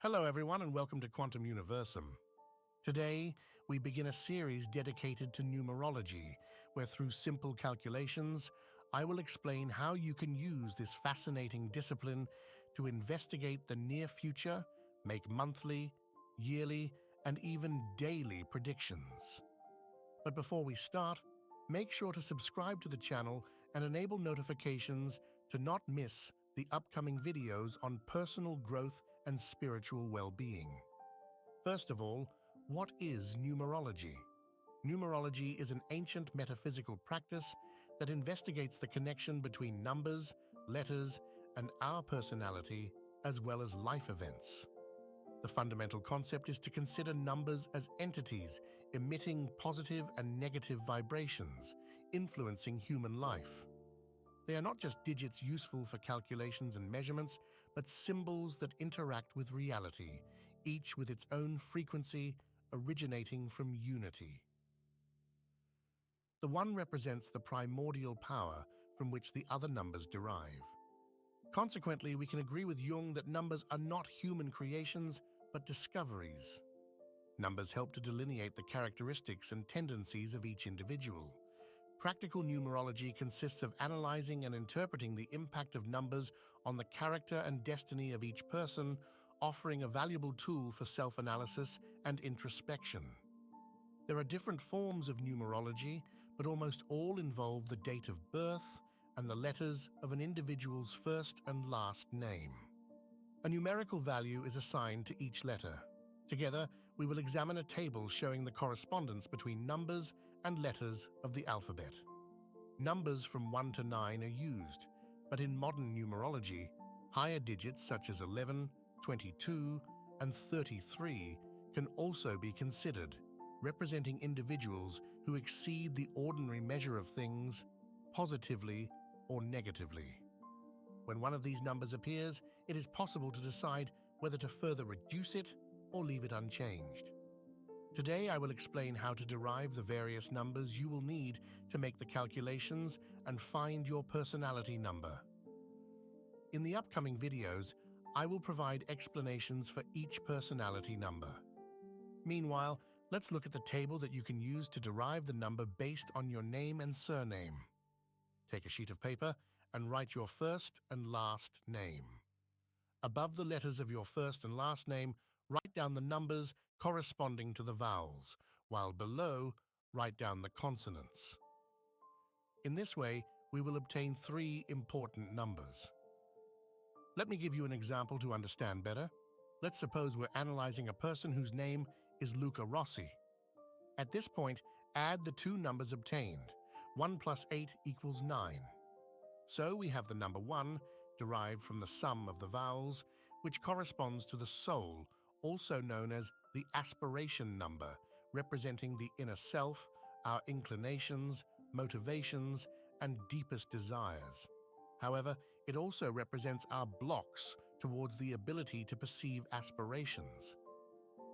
Hello everyone and welcome to Quantum Universum. Today, we begin a series dedicated to numerology, where through simple calculations, I will explain how you can use this fascinating discipline to investigate the near future, make monthly, yearly, and even daily predictions. But before we start, make sure to subscribe to the channel and enable notifications to not miss the upcoming videos on personal growth and spiritual well-being. First of all, what is numerology? Numerology is an ancient metaphysical practice that investigates the connection between numbers, letters, and our personality, as well as life events. The fundamental concept is to consider numbers as entities emitting positive and negative vibrations, influencing human life. They are not just digits useful for calculations and measurements, but symbols that interact with reality, each with its own frequency, originating from unity. The one represents the primordial power from which the other numbers derive. Consequently, we can agree with Jung that numbers are not human creations, but discoveries. Numbers help to delineate the characteristics and tendencies of each individual. Practical numerology consists of analyzing and interpreting the impact of numbers on the character and destiny of each person, offering a valuable tool for self-analysis and introspection. There are different forms of numerology, but almost all involve the date of birth and the letters of an individual's first and last name. A numerical value is assigned to each letter. Together, we will examine a table showing the correspondence between numbers and letters of the alphabet. Numbers from 1 to 9 are used, but in modern numerology, higher digits such as 11, 22, and 33 can also be considered, representing individuals who exceed the ordinary measure of things, positively or negatively. When one of these numbers appears, it is possible to decide whether to further reduce it or leave it unchanged. Today, I will explain how to derive the various numbers you will need to make the calculations and find your personality number. In the upcoming videos, I will provide explanations for each personality number. Meanwhile, let's look at the table that you can use to derive the number based on your name and surname. Take a sheet of paper and write your first and last name. Above the letters of your first and last name, write down the numbers corresponding to the vowels, while below, write down the consonants. In this way, we will obtain 3 important numbers. Let me give you an example to understand better. Let's suppose we're analyzing a person whose name is Luca Rossi. At this point, add the 2 numbers obtained. 1 plus 8 equals 9. So we have the number 1, derived from the sum of the vowels, which corresponds to the soul, also known as the aspiration number, representing the inner self, our inclinations, motivations, and deepest desires. However, it also represents our blocks towards the ability to perceive aspirations.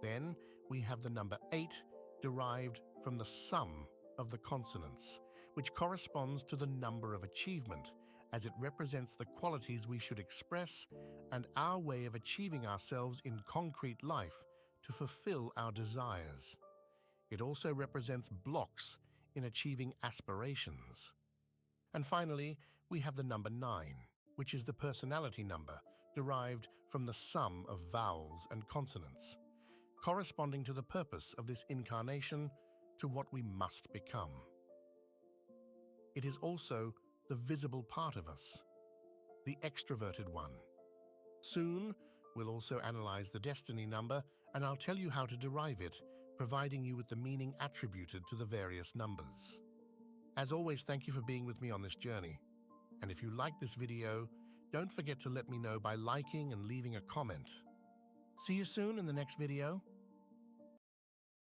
Then we have the number 8, derived from the sum of the consonants, which corresponds to the number of achievement, as it represents the qualities we should express and our way of achieving ourselves in concrete life to fulfill our desires. It also represents blocks in achieving aspirations. And finally, we have the number 9, which is the personality number, derived from the sum of vowels and consonants, corresponding to the purpose of this incarnation, to what we must become. It is also the visible part of us, the extroverted one. Soon, we'll also analyze the destiny number, and I'll tell you how to derive it, providing you with the meaning attributed to the various numbers. As always, thank you for being with me on this journey. And if you like this video, don't forget to let me know by liking and leaving a comment. See you soon in the next video.